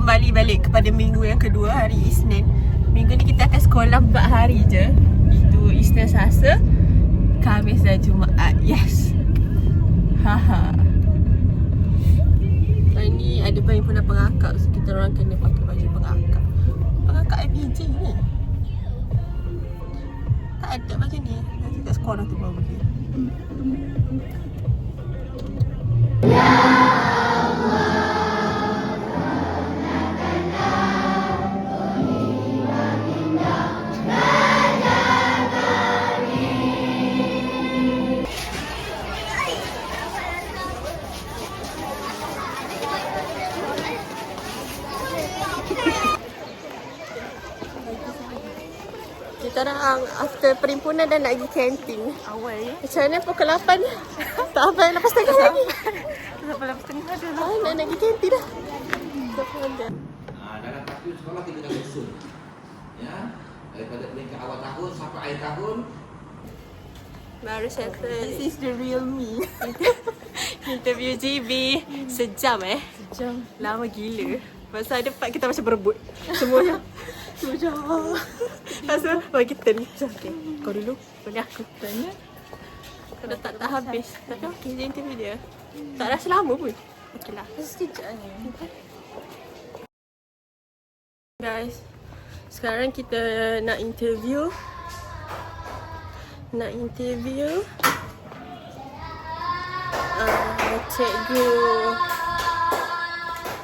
kembali balik kepada minggu yang kedua, hari Isnin. Minggu ni kita akan sekolah 4 hari je. Itu Isnin, Selasa, Khamis dan Jumaat. Yes. Haha. Hari ni ada perhimpunan pengakak, so kita orang kena pakai baju pengakak. Pengakak IPJ ni. Tak ada macam ni. Nanti kat sekolah tu baru boleh. Kita orang after perhimpunan dan nak pergi kantin. Awal ya. Macam mana pukul 8? Tak apa, 8.30 lagi. Sampai 8.30 dah lah. Nak pergi kantin dah. Dalam takvim sekolah kita dah susun. Ya. Daripada peringkat awal tahun sampai akhir tahun. Baru settle. This is the real me. Interview GB. Sejam Jom. Lama gila. Masa ada part kita macam berebut. Semuanya. Macam lepas tu bagi kita ni. Okay, kau dulu. Boleh aku. Tanya. Kalau tak habis. Tapi okey je interview dia. Tak rasa lama pun. Okey lah. Sekejap ni. Guys, sekarang kita nak interview. Cikgu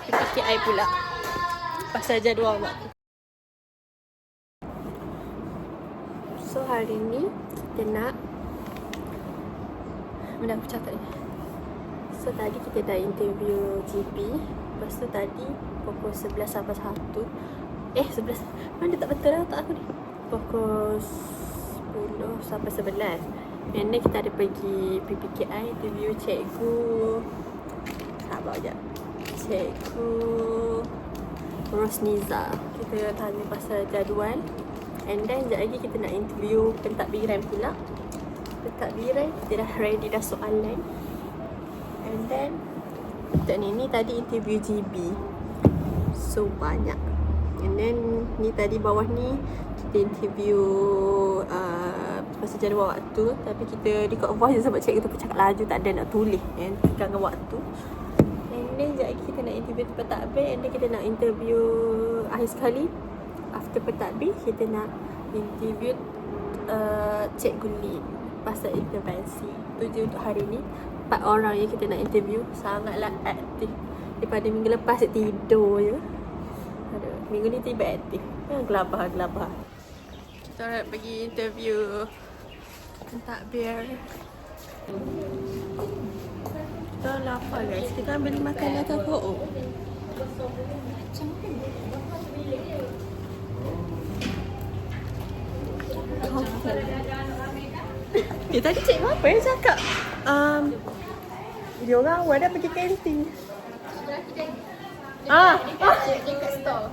PPKI pula. Pasal jadual waktu. So hari ni kita nak mana aku cakap ni. So tadi kita dah interview GP. Lepas tu tadi pukul 11 sampai 1. 11. Mana tak betul lah otak aku ni. Pukul 10 sampai 11. And then kita ada pergi PPKI interview cikgu. Sabar sekejap. Cikgu Rosniza. Kita tanya pasal jadual. And then sekejap lagi kita nak interview pentadbiran pula. Pentadbiran kita dah ready dah soalan. And then sekejap ni tadi interview GB. So banyak. And then ni tadi bawah ni kita interview pasal jadual waktu. Tapi kita record voice je sebab cikgu tu cakap laju, tak ada nak tulis dengan waktu. And then sekejap lagi kita nak interview pentadbir. And then kita nak interview akhir sekali. After pentadbir kita nak interview Cikgu Lin pasal intervensi. Tu je untuk hari ni. 4 orang yang kita nak interview. Sangatlah aktif. Daripada minggu lepas tidur je. Aduh, minggu ni tiba aktif. Gelabah. Kita nak pergi interview pentadbir. Kita lapar guys. Kita ambil makanan atau ko'o. Tadi cikgu apa yang cakap? Dia orang awal dah pergi kantin. Dekat store.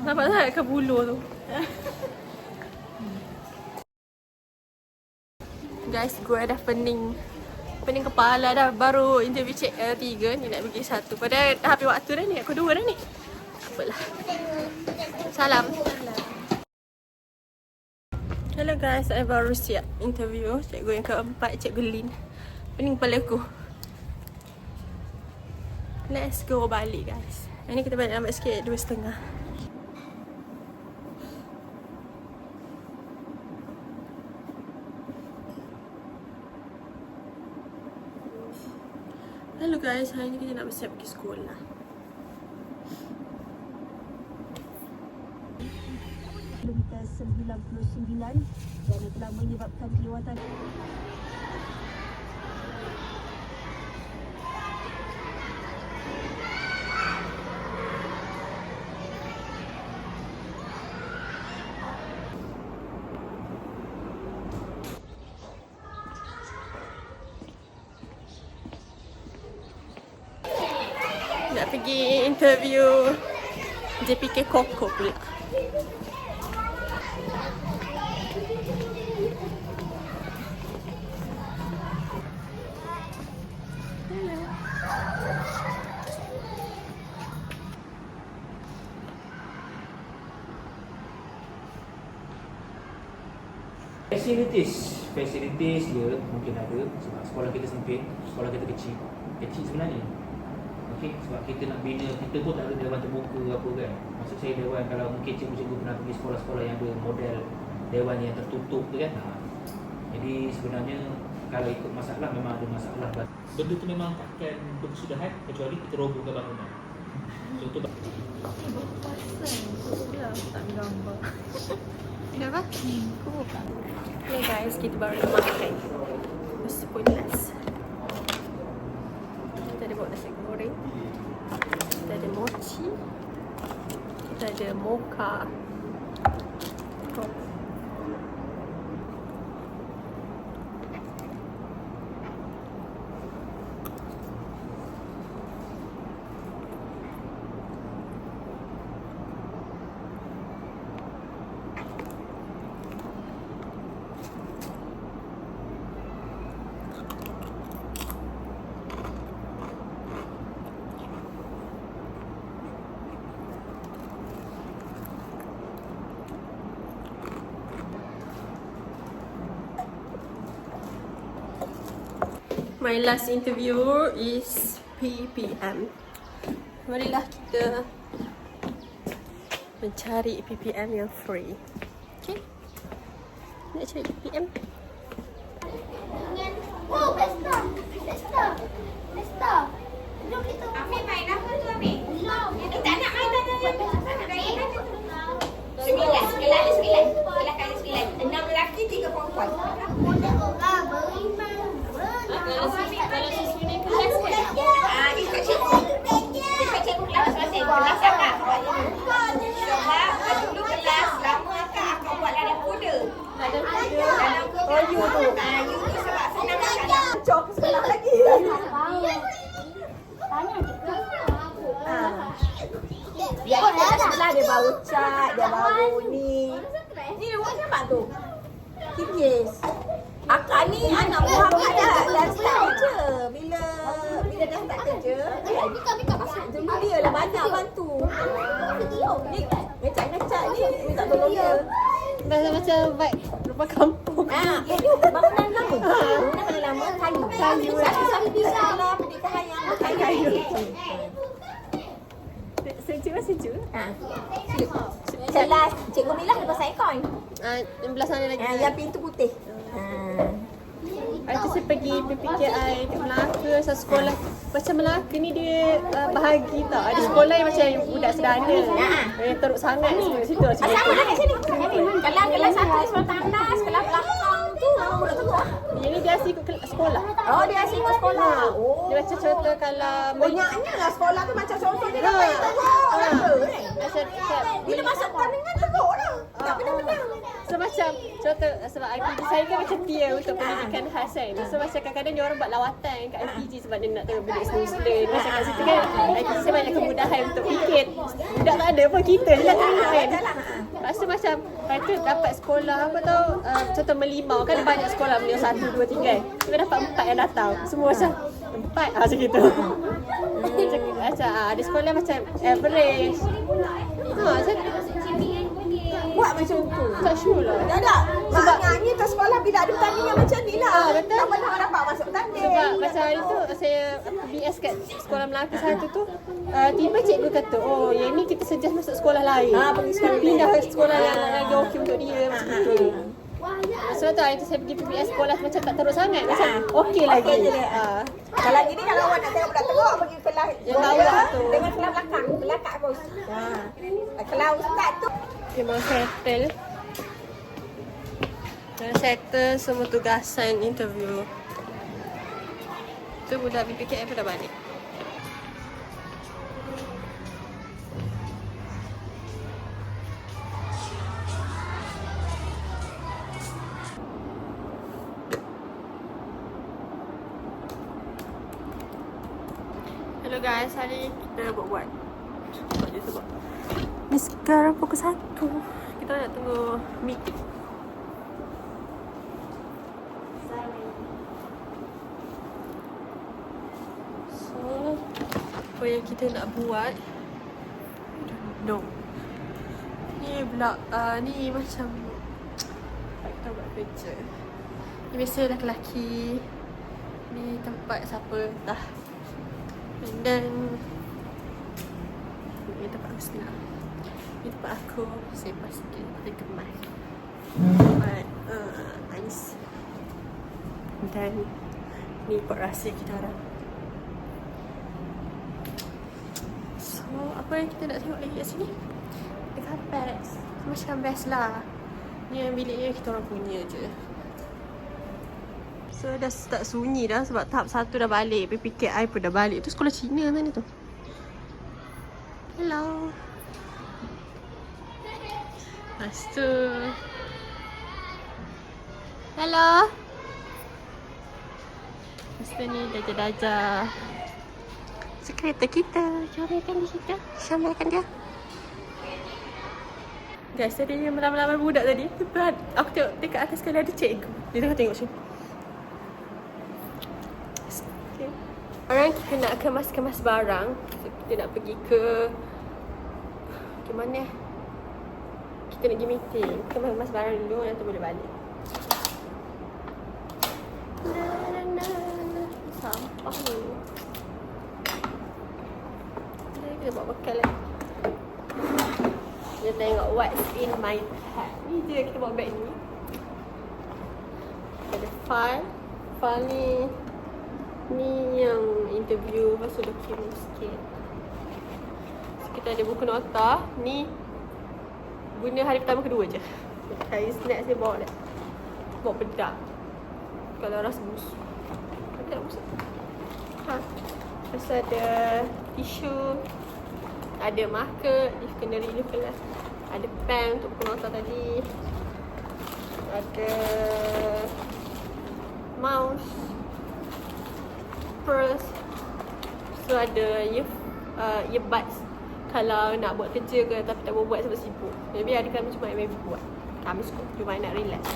Nampak tak kat bulu tu? Guys, gue dah pening kepala dah. Baru interview cek 3 ni nak pergi 1. Padahal dah habis waktu dah ni. Aku 2 dah ni. Apalah. Salam. Hello guys, saya baru siap interview cikgu yang keempat, Cikgu Lin. Pening kepala aku. Let's go balik guys. Ini kita balik lambat sikit, 2.30. Hello guys, hari ni kita nak bersiap pergi sekolah. Kilometer 99 dan telah menyebabkan kelewatan. Nak pergi interview JPK Koko pula. Facilities dia mungkin ada sebab sekolah kita sempit, sekolah kita kecil sebenarnya. Okey, sebab kita nak bina, kita pun tak ada dewan terbuka apa kan. Maksud saya dewan, kalau mungkin cikgu-cikgu pernah pergi sekolah-sekolah yang ada model dewan yang tertutup tu kan. Jadi sebenarnya kalau ikut masalah memang ada masalah. Benda tu memang takkan berkesudahan kecuali kita robohkan bangunan. Contoh Tak gambar. Kenapa? Okay guys, kita baru nak makan. Sepulas. Kita ada buat nasi goreng. Kita ada mochi. Kita ada mocha. My last interview is PPM. Marilah kita mencari PPM yang free. Okay? Nak cari PPM? Oh, pesta. Jom kita. Ambil main apa tu ambil? Dia tak nak main tanya je. Sembilan kali 9. 6 lelaki 3 perempuan. Kalau sesuai dengan kelas kan? Ikut cikgu kelas masing-masing. Kelas akak buat dulu. Sebab dulu kelas lama akak buat dalam kuda. Ada kuda. Dalam kuda. Oh, you tu. You tu sebab senang akak. Cok sebelah lagi. Tanya kita. Dia kat sebelah dia bau cat, dia bau ni. Ni rumah siapa tu? Kikis. Akak ni anak buah akak dah start je. Bila dah start kerja, Mika pasal. jumpa dia lah banyak bantu. Ni ngecak-ngecak ni minta tolong dia. Macam vibe rumah kampung. Ini bangunan lama. Bangunan paling lama kayu. Satu bisa lah pernikahan yang kayu. Sejuk. Celas. Cikgu bilang lepas ikon. Yang belah sana lagi. Yang pintu putih. Hari tu saya pergi PPKI kat Melaka, satu sekolah. Macam Melaka ni dia bahagi tau. Ada sekolah yang macam budak sederhana. Yang teruk sangat semua kat situ. Sama lah kat sini. Kalau kelas 1 sekolah tandas, kelas belakang tu memang budak teruk lah. Yang ni dia asyik ikut sekolah. Oh, dia asyik ikut sekolah. Dia macam contoh kalau Banyaknya lah sekolah tu macam contoh dia dapat yang teruk. macam Bila masuk pertandingan teruk lah. Tak pernah menang. So macam contoh sebab IPG saya kan macam tier untuk pendidikan khas kan. So macam kadang-kadang dia orang buat lawatan kat IPG sebab dia nak tengok bilik Muslim. Macam kat situ kan IPG saya banyak kemudahan untuk fikir. Budak tak ada pun kita je lah tengok kan. Lepas tu macam hari tu dapat sekolah apa tau contoh melimau kan banyak sekolah beliau 1, 2, 3 kan. Kita dapat 4 yang datang. Semua macam 4 macam gitu. Macam ada sekolah macam average. Macam Buat macam tu. tak sure lah. Tak. Maknanya ke sekolah bila ada pertandingan macam ni lah. Betul. Tak pernah dapat masuk pertanding. Sebab macam hari tu saya BS kat sekolah Melaka satu tu tiba cikgu kata oh yang ni kita suggest masuk sekolah lain. Pergi sekolah pindah ke sekolah yang lagi okey untuk dia macam tu. Sebab tu hari tu saya pergi PBS sekolah macam tak teruk sangat. Macam okey lagi. Okey je dia. Kalau gini kalau awak nak tengok budak teruk pergi kelas Yang bawah tu. dengan kelas belakang, kelas kat bos. Kelas ustaz tu Memang settle. Dah settle semua tugasan interview. Tu budak PPKM pun dah balik. Hello guys, hari ni kita buat je sebab ni sekarang pukul 1. Kita nak tunggu meeting. So, apa yang kita nak buat? No. Ni pula ni macam tak kita buat. kerja. Ni biasa lelaki-lelaki di tempat siapa entah. And then ni tempat Husna. Ni tempat aku sepas sikit pakai kemas. But nice. Dan ni pot rahsia kita orang. So apa yang kita nak tengok lagi kat sini? The carpet. Macam best lah. Ni yang bilik ni kita orang punya je. So dah start sunyi dah sebab tahap 1 dah balik. PPKI pun dah balik. Tu sekolah Cina mana tu? Hello. Lepas tu hello. Lepas tu ni Dajah-Dajah. So kereta kita. Syamilkan dia kita. Syamilkan dia. Guys, tadi yang melamar-lamar budak tadi, aku tengok dekat atas sekali ada cikgu. Dia tengah tengok sini. Okay. Sekarang kita nak kemas-kemas barang. So, kita nak pergi ke mana? Kita nak pergi meeting. Kemas-kemas barang dulu, nanti boleh balik. Sampah ni. Kita bawa bekal lagi. Kita tengok what's in my bag. Ni je kita bawa beg ni. Ada file. File ni yang interview. Lepas tu dokumen sikit. So, kita ada buku nota. Ni guna hari pertama kedua je. Saya snack saya bawa dah. Bawa bedak. Kalau rasa busuk. Tak busuk. Lepas ada tisu. Ada marker, if kena renew kelas. Ada pen untuk buku nota tadi. Ada mouse, purse. So ada earbuds kalau nak buat kerja ke tapi tak buat sebab sibuk. Maybe ada kami cuma maybe buat. Kami suka cuma nak relax.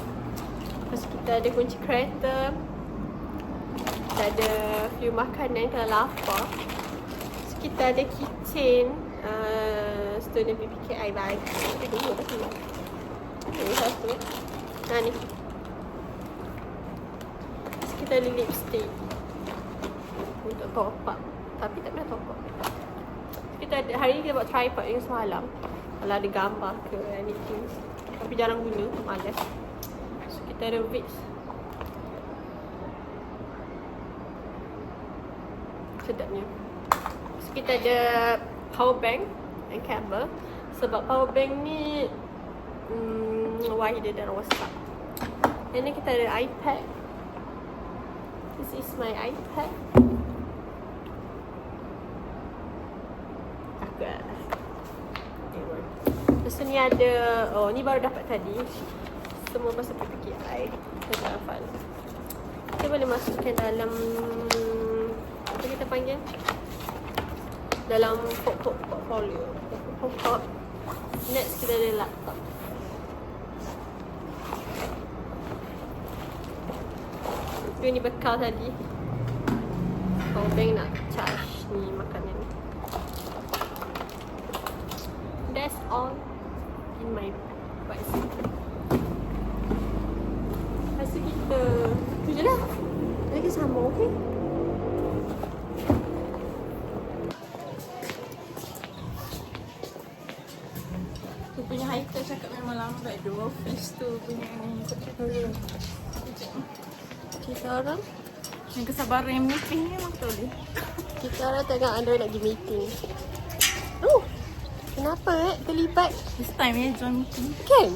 Lepas kita ada kunci kereta. Kita ada few makanan kalau lapar. So kita ada keychain. Student PPKI bag. Dulu dah keluar. Ini satu. Ni. Kita ada lipstick untuk top up. Tapi tak pernah top up. Kita ada, hari ni kita buat tripod yang semalam. Kalau ada gambar ke anything. Tapi jarang guna, malas. So kita ada Vicks. Sedapnya. So kita ada power bank and cable. Sebab power bank ni wire dia dah rosak. Dan ni kita ada iPad. This is my iPad. Agak lepas tu ni ada, oh ni baru dapat tadi. Semua pasal PPKI. Kita hafal. Kita boleh masukkan dalam, apa kita panggil? Dalam portfolio. Next kita ada laptop. Itu ni bekal tadi. Power bank nak charge ni makanan. That's all in my bicycle. Lepas tu kita tu je lah. Lagi sama, okay? Tu punya Haikal cakap memang lambat tu. Office tu punya ni. Kita orang yang kesabaran yang meeting ni memang betul dia. Kita orang tengok anda nak pergi meeting. Oh, kenapa terlibat? This time join meeting. Kan?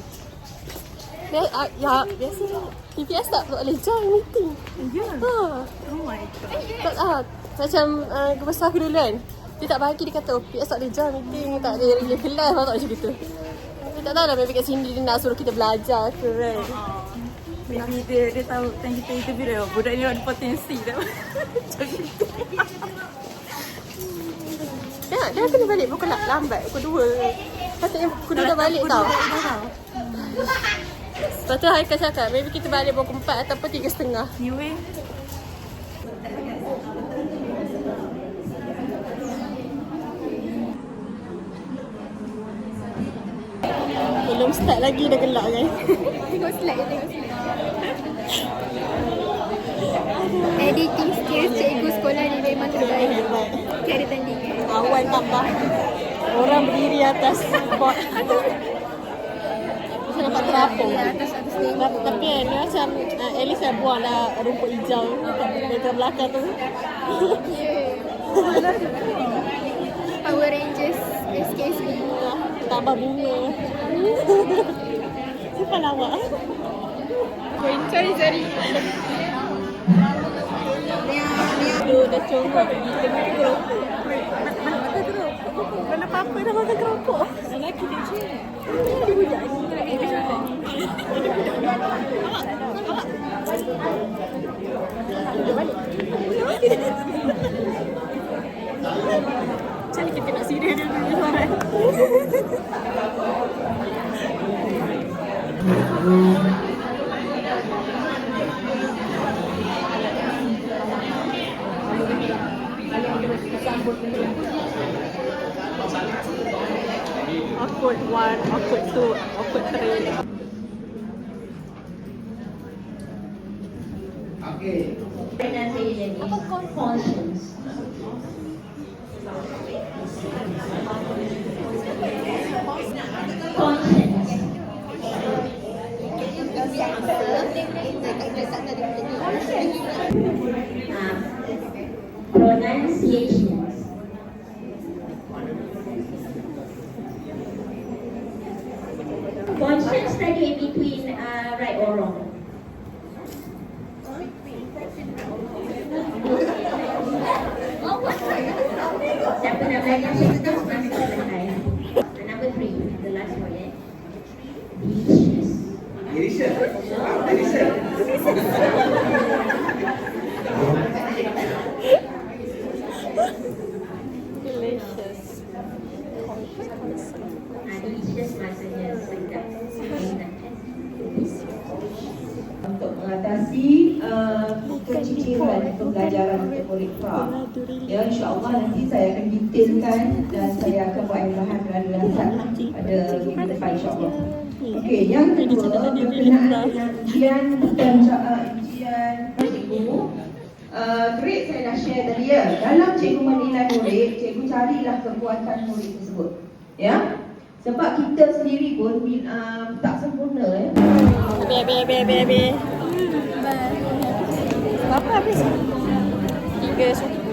Ya, biasanya TPS tak boleh join meeting. Ya. Ha. Oh my god. Tak, macam kebesar aku dulu kan. Dia tak bagi, dia kata PS tak boleh join meeting, tak boleh relay kelas, tak macam gitu. Tapi tak tahu lah, maybe kat sini dia nak suruh kita belajar ke kan. Maybe dia tahu time kita interview dia, budak ni ada potensi tak? Macam gitu. Dia kena balik pukul lambat, pukul 2. Patutnya pukul 2 dah balik tau. Lepas tu Haikal cakap, maybe kita balik pukul 4 ataupun 3.30. Anyway. Belum start lagi dah gelap kan. Tengok slide, tengok slide. Editing skills cikgu sekolah ni memang terbaik. Tiada tandingan. Awan tambah. Orang berdiri atas board. Macam nampak terapung. Tapi dia macam at least saya buang dah rumput hijau dekat belakang tu. Power Rangers SKSB. Tambah bunga. Simpan lawak. Sorry. Dia dah comot pergi tengah keropok. Mana apa-apa dah makan keropok. Lelaki dia je. Dia budak ni. Macam ni kita nak serius dia dulu suara. Awkward 1, awkward 2, awkward 3. Okey. Apa conscience? Pronunciations. Conscience tadi in between right or wrong. Siapa nak belajar saya tahu sebenarnya kita belajar. Number 3, the last one, yeah. Delicious. Delicious. Delicious. Delicious. Delicious maksudnya sedap. Enak kan? Untuk mengatasi keciciran pembelajaran untuk murid pra. Ya, insyaAllah nanti saya akan detailkan dan saya akan buat bahan berlasan pada minggu depan insyaAllah. Okey, yang kedua berkenaan dengan ujian dan ujian cikgu. Grade saya dah share tadi ya. Dalam cikgu menilai murid, cikgu carilah kekuatan murid tersebut. Ya. Sebab kita sendiri pun tak sempurna ya. Habis. Berapa habis? 3 suku.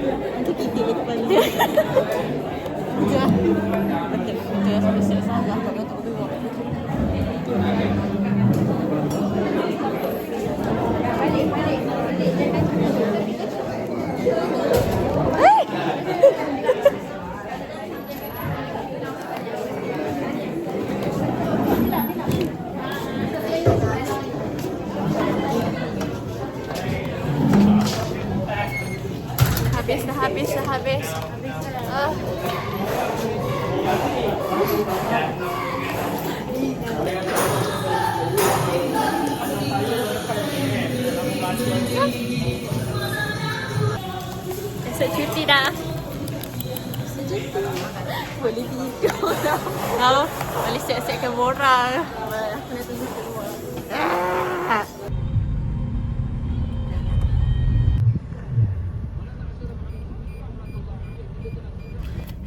Nanti kita depan dia. Betul sampai selesai lah kalau tak tengok. Habis. Esok cuti dah. Boleh tidur dah. Boleh siap-siapkan moral. Aku nak tunggu keluar.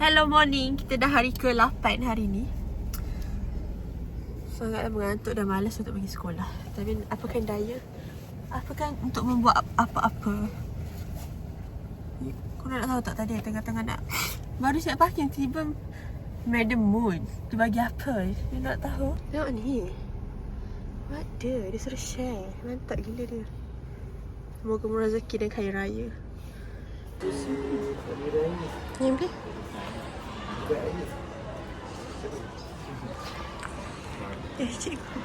Hello morning, kita dah hari ke-8 hari ni. Sangatlah mengantuk dan malas untuk pergi sekolah. Tapi apakan daya? Apakan untuk membuat apa-apa? Korang nak tahu tak tadi tengah-tengah nak baru siap parking tiba Madam Moon. Dia bagi apa? Dia nak tahu. Tengok ni. What dia suruh share. Mantap gila dia. Semoga murah rezeki dan kaya raya. Ni ambil. Cikgu.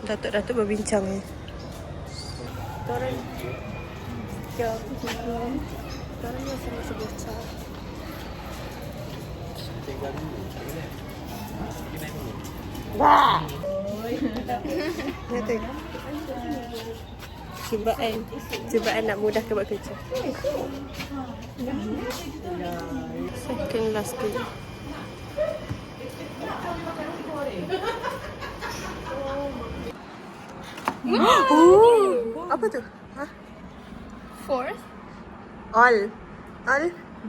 Datuk berbincang ni. Korang jawab cikgu. Korang ni masa bocah. Wah. Cubaan nak mudahkan buat kerja. Second last kali. Apa tu? Ha? Fourth. All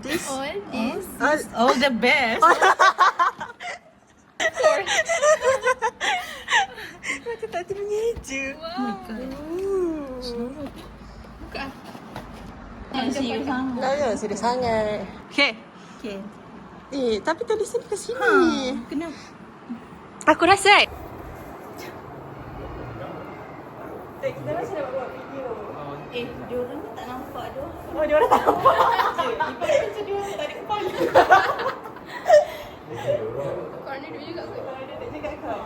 this. All this. All the best. Macam tak mengeja. Buka. Dah sudah sangat. Okay. Tapi tadi saya ke sini. Kenapa? Aku rasa Diorang ni tak nampak tu. oh, dia orang tak nampak je. Ibarat macam dia orang tak ada kepala. Kau ni dulu juga kot. Dia tak cakap kau.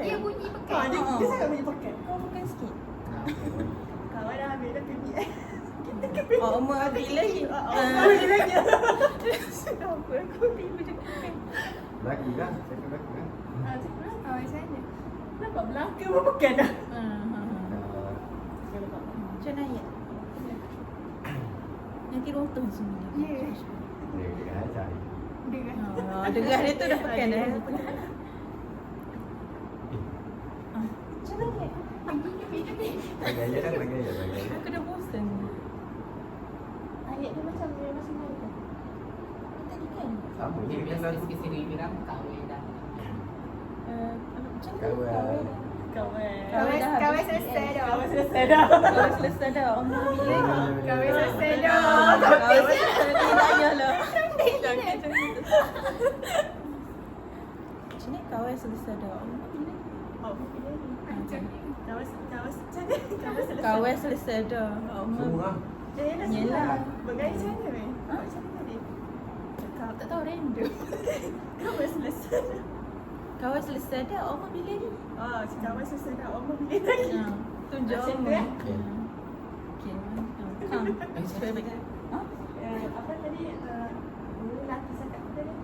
Dia bunyi pekat. Dia sangat bunyi pekat. Kau makan sikit. Kawan dah ambil dah pipi. Oh, Oma ambil lagi. Ambil lagi. Kenapa aku tiba je pekat? Lagi kan? Saya lagi kan? Kawan saya. Nampak belakang pun pekat dah. Macam mana? Nanti rontok semua. Ya. Dia kena ajar. Dengar dia tu dah pekan dah. Bagi ayah kan? Bagi ayah. Aku dah bosan. Ayat dia macam main kan? Tadi kan? Sama je kan lagu. Kawan selesai dah. Kawan selesai dah. Kawan selesai dah. Oma ambil lagi. Kawan selesai dah. Kawan selesai dah. Tanya lah. Macam ni kawan selesai dah. Oma ambil lagi. Kawan selesai dah. Oma. Semua lah. Yelah. Bergaya macam mana weh? Macam mana tadi? Tak tahu random. Kawan selesai dah. Kawan selesai dah. Oma ambil lagi. Kawan selesai dah. Allah pilih lagi. Tunjuk Macam Oma. tu, eh? Okay. Apa tadi? Lelaki cakap apa tadi?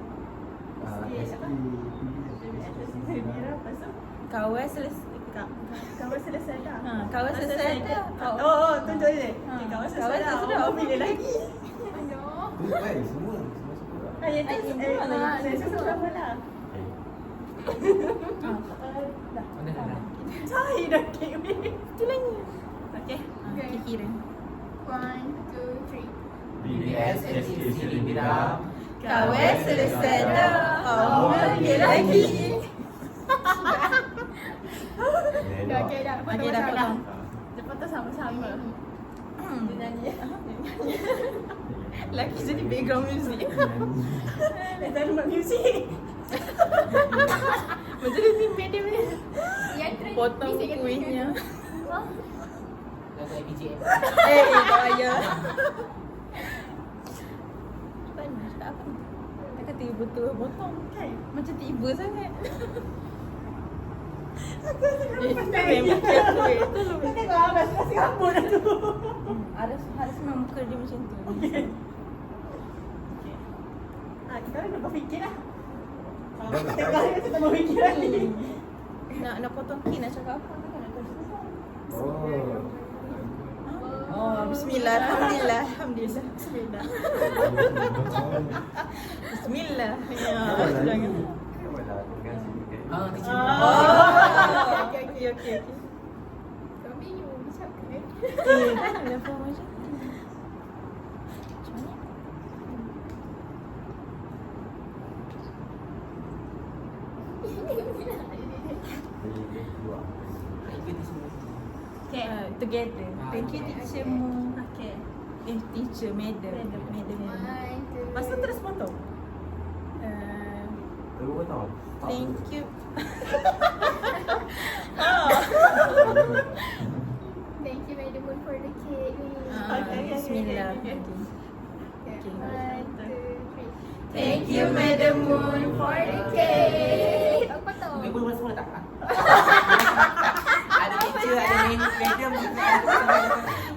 Lepas tu? Kawan selesai. Kawan selesai dah. Kawan selesai dah. Oh, tunjuk je. Kawan selesai Kawan dah. selesai dah. Allah pilih lagi. Tu kan semua. Semua Ayat tu. Saya suka apa lah. Cahaya dah kek weh. Tu lagi. Okay. Kira. 1, 2, 3. BBS SK Serindira. Kawan selesai dah. Oma ambil lagi. Okay, dah. Okey, dah potong. Dia potong sama-sama. Dia nyanyi. Lagi jadi background music. Dia tak buat muzik. Macam dia simpan dia punya. Yang trend. Potong bising kat kuihnya. tepi. Tak payah. Panas tak apa. Dia kata ibu tu potong. Kan? Macam tiba sangat. Aku rasa kenapa pandai. Memang aku tolong. Kau tengok Abang kasih rambut dah tu. Harus memang muka dia macam tu. Okay. Kita orang nak berfikir lah. Tengok dia macam tak berfikir lagi. Nak potong kin nak cakap apa? Kan nak kasi. Oh. Oh, bismillah. Alhamdulillah. Alhamdulillah. Bismillah. Bismillah. Ya, jangan. Kamu dah dengan sini kan? Oh. Okey. Kami you ucapkan. Lepas macam okay, together. Thank you teacher Mu. Okay. Teacher, madam. Lepas tu terus potong. Terus tahu. Thank you. Thank you Madam Moon for the cake. Bismillah. Okay. 1, 2, 3. Thank you Madam Moon for the cake. Apa tu? Dia boleh semua tak? Ada teacher, ada madam.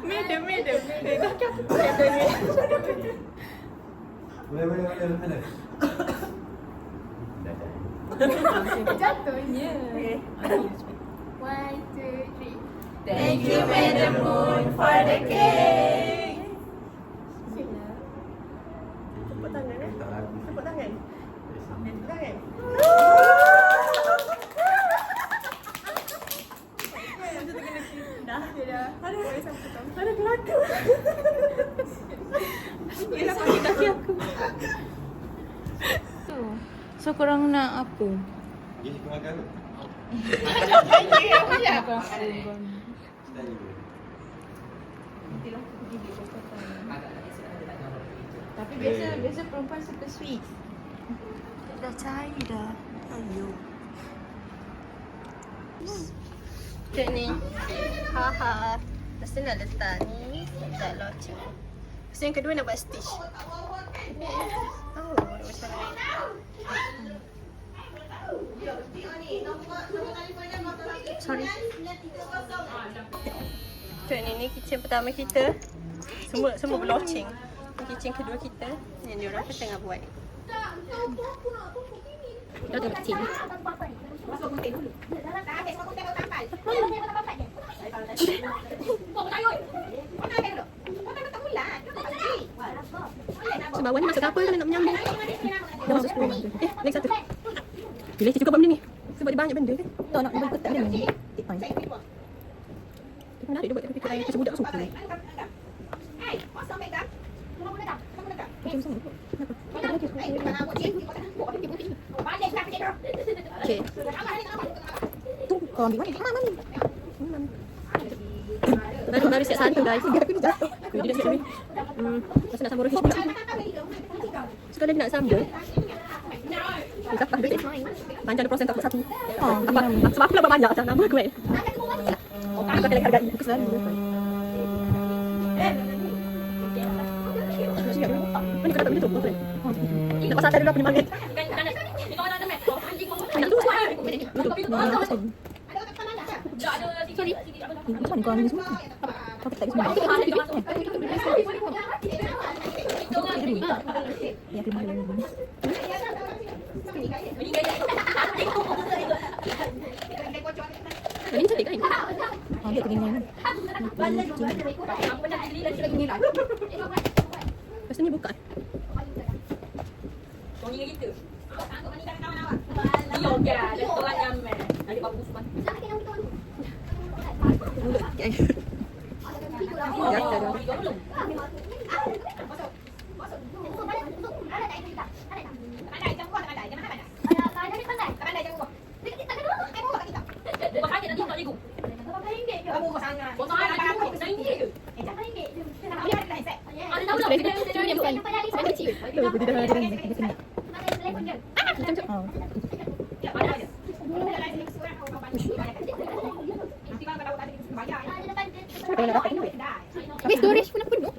Madam. Kaki aku ada ni. Boleh. Jatuh. Ya. 1, 2, 3. Thank you Madam Moon for the cake. Tepuk tangan eh. Tepuk tangan. Tepuk tangan. Dah. Ada kelakar. Yelah pakai kaki aku. So korang nak apa? Ini kemakan tu. Tapi biasa perempuan suka sweet. Dah cair dah. Ayo. Macam ni. Haha. Lepas tu nak letak ni. Letak loceng. Lepas tu yang kedua nak buat stitch. Oh, macam ni. Sorry. Macam ni kitchen pertama kita. Semua berloceng. Kitchen kedua kita. Yang diorang kan tengah buat. Kita tengok kitchen. So bawah ni masuk kapal kan nak menyambung. Dah masuk 10 lagi satu. Bila kita cukup benda ni. Sebab dia banyak benda kan. Tak nak buat kotak dia ni. Tip fine. Dia menarik dia buat tapi kita macam budak suka. Macam sana. Okay. Tu kau ambil mana? Mami. Baru siap satu guys. Aku jatuh. Dia dah siap ni. Masa nak sambal rohis pula. Sekarang lagi nak sambal. Panjang 20% tak buat satu. Apa? Sebab aku nak buat banyak macam nama aku kan. Aku akan lagi hargai. Aku selalu. Mana kau dapat benda tu? Nak pasal tadi aku punya magnet. Nak tu semua. Sorry. Macam mana kau ambil semua? Kau tak semua. Ya, terima kasih. Ini cantik kan? Dia keringin. Lepas ni buka. Tony gitu. Yoga ada orang nyaman. Ada babu semua. Okay. Ya, dah. Habis storage pun penuh.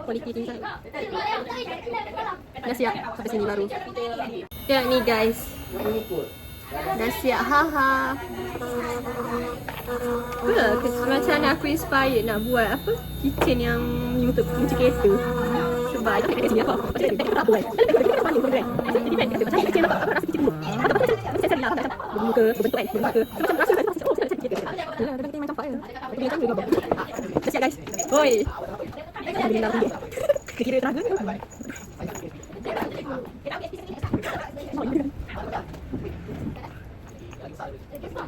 Kualiti tinggi sangat. Dah siap sampai sini baru. Ya ni guys. Dah siap haha. Macam mana aku inspired nak buat apa? Kitchen yang untuk cuci kereta. Sebab aku tak kerja apa. Macam tak apa kan. Tak pandai pun kan. Jadi kan macam kitchen apa rasa kitchen dulu. Macam saya lah bermuka berbentuk kan. Bermuka. Macam rasa oh saya kitchen. Yalah ada macam apa ya. Dia macam juga. Dah siap guys. Oi. Alhamdulillah. Kira tenaga ke?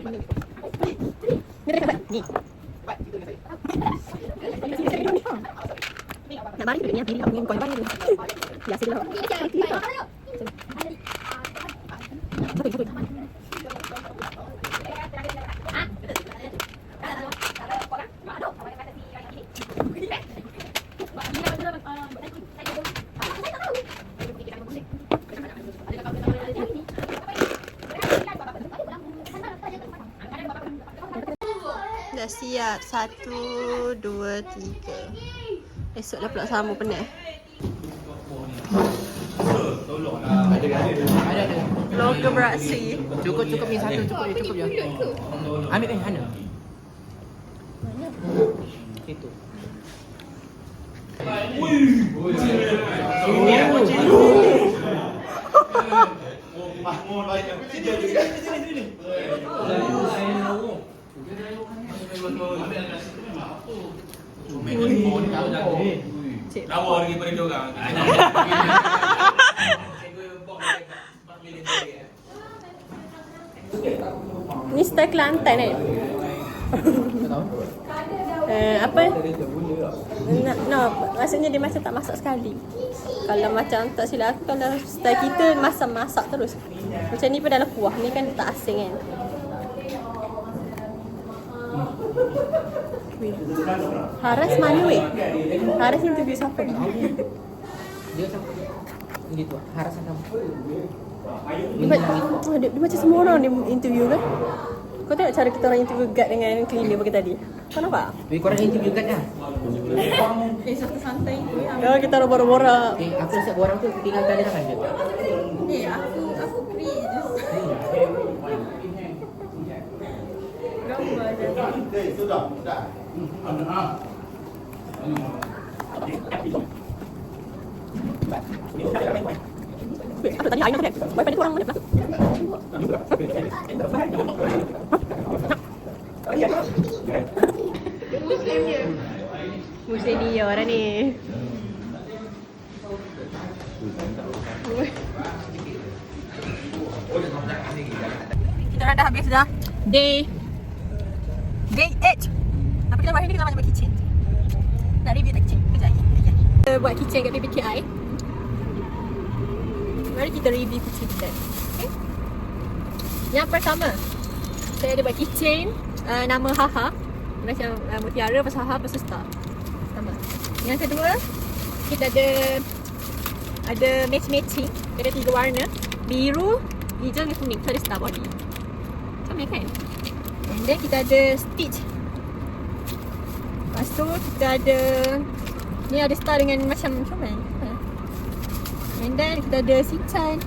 Ni. Nak balik ni apa ni? Kau balik. Ya, sila. Dah siap. 1, 2, 3. Esoklah pula sama penat. Ada. Logo beraksi. Cukup ni satu, cukup je. Ambil kan Hana. Mana? Itu. Lawa lagi pada dia orang. Ni style Kelantan kan? Apa? No, maksudnya dia macam tak masak sekali. Kalau macam tak silap aku, kalau style kita masak terus. Macam ni pun dalam kuah, ni kan tak asing kan. Haras mana weh? Haras interview siapa? Dia siapa? Gitu. Harasan kamu. Dia macam semua orang dia interview kan? Kau tengok cara kita orang interview guard dengan cleaner bagi tadi. Kau nampak? Korang interview kan dah? Satu santai tu yang Kita orang borak-borak. Aku rasa orang tu tinggalkan dia kan je. aku free je. Gambar je. Sudah. Apa tadi air nak kena? Wifi dia kurang mana pula? Muslim ni orang ni. Kita orang dah habis dah. Day 8. Apa kita buat hari ni? Kita macam buat kitchen. Nak review tak kitchen? Kejap lagi. Kita buat kitchen kat PPKI. Mari kita review kitchen kita. Okay? Yang pertama, saya ada buat kitchen nama Haha. Macam Mutiara, pasal Haha, pasal Star. Sama. Yang kedua, kita ada matching. Ada 3 warna. Biru, hijau dan kuning. So ada Star body. Comel kan? And then kita ada stitch. Lepas tu kita ada, ni ada Star dengan macam comel. And then kita ada Sichan.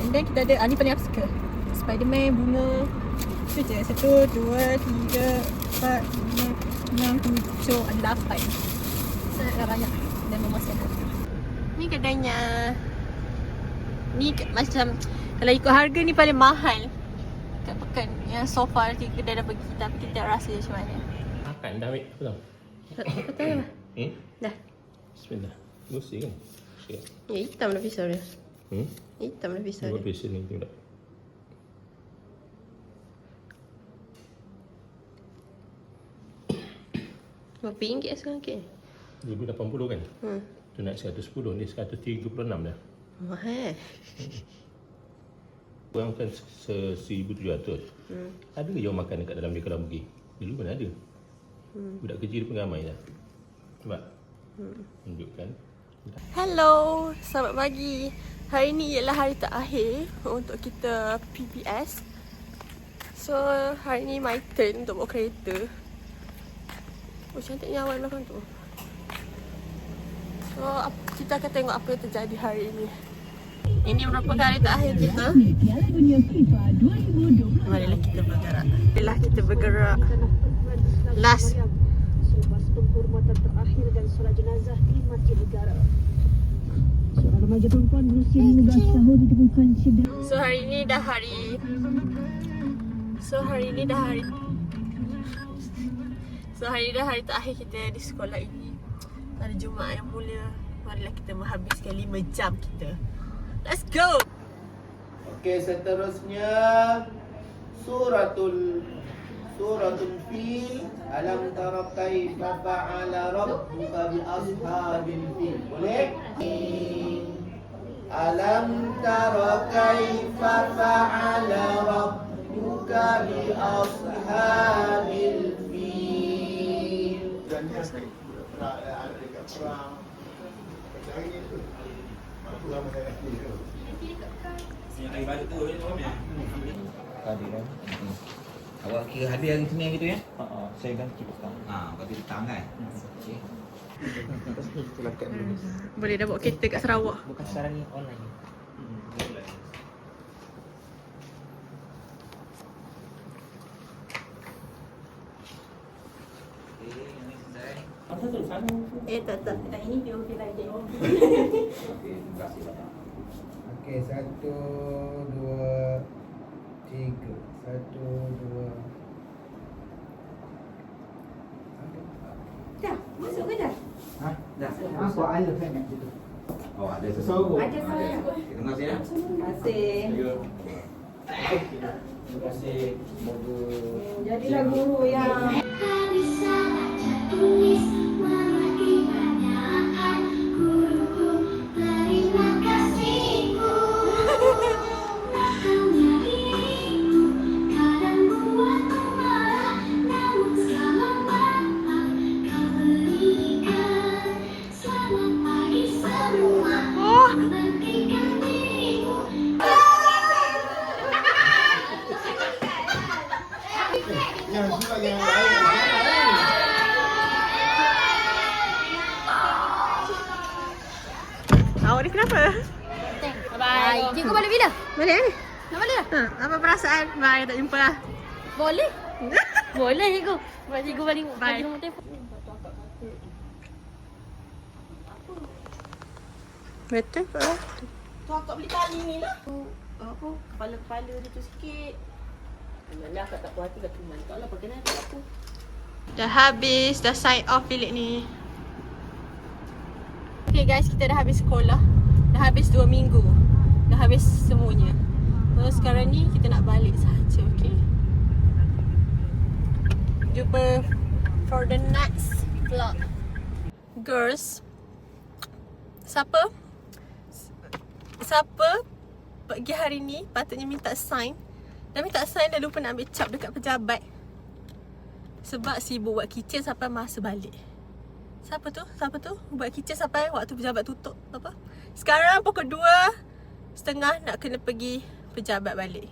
And then kita ada, ni paling aku suka, Spiderman, bunga. Itu je. 1, 2, 3, 4, 5, 6, 7, 8. Sangatlah banyak dan memuaskan. Ni kedainya. Ni macam, kalau ikut harga ni paling mahal kat Pekan. Yang so far kedai dah pergi, tapi kita rasa macam mana. Makan dah ambil. Apa tau? Kau tahu lah. Dah. Bismillah. Bersih kan? Ya, hitam lah pisau dia. Hitam lah pisau dia. Berapa pesen ni tengok tak? Berapa ringgit sekarang ke? RM80 kan? Tu nak 110, ni 136 dah. Mahal. Kurang kan 1,700. Ada ke yang makan dekat dalam dia kalau pergi? Dulu mana ada? Budak kerja dia pun ramai dah. Nampak? Tunjukkan. Hello, selamat pagi. Hari ni ialah hari terakhir untuk kita PPS. So, hari ni my turn untuk bawa kereta. Oh, cantiknya awan belakang tu. So, kita akan tengok apa yang terjadi hari ini. Ini merupakan hari terakhir kita. Marilah kita bergerak. Marilah kita bergerak. Last. Selepas penghormatan terakhir dan solat jenazah di Masjid Negara. Seorang remaja perempuan berusia 15 tahun ditemukan cedera. So hari ni dah hari terakhir kita di sekolah ini. Pada Jumaat yang mulia, marilah kita menghabiskan 5 jam kita. Let's go. Okey, seterusnya Suratul Fil. Alam tara kaifa fa'ala rabbuka bi ashabil fil. Boleh? Alam tara kaifa fa'ala rabbuka bi ashabil fil. Tadi kan. Awak kira hadir hari Senin gitu ya? Saya ganti petang. Berarti petang kan? Okey. Boleh dah bawa kereta kat Sarawak. Bukan sekarang ni online. Tak. Tak ini dia okey lagi. Terima kasih banyak. Okey, 1, 2, 3. 1, 2. Dah, masuk ke dah? Dah. Apa ada kan kat situ? Oh, ada sesuatu. Ada saya. Terima kasih ya. Terima kasih. Terima kasih. Semoga Jadilah guru yang Awak ni kenapa? Bye. Cikgu balik bila? Balik ni? Nak balik dah? Apa perasaan? Bye, tak jumpa lah. Boleh. Boleh cikgu. Buat cikgu balik Bye. nombor telefon. Betul ke? Tu akak beli tali ni lah. Apa? Kepala-kepala dia tu sikit. Malah akak tak puas hati kat teman. Tak lah pakai nari aku. Dah habis, dah sign off bilik ni. Okay guys, kita dah habis sekolah. Dah habis 2 minggu. Dah habis semuanya. So sekarang ni kita nak balik sahaja, okay? Jumpa for the next vlog. Girls, siapa pergi hari ni patutnya minta sign. Dah minta sign, dah lupa nak ambil cap dekat pejabat. Sebab sibuk buat kitchen sampai masa balik. Siapa tu? Buat kitchen sampai waktu pejabat tutup apa? Sekarang pukul 2:30 nak kena pergi pejabat balik.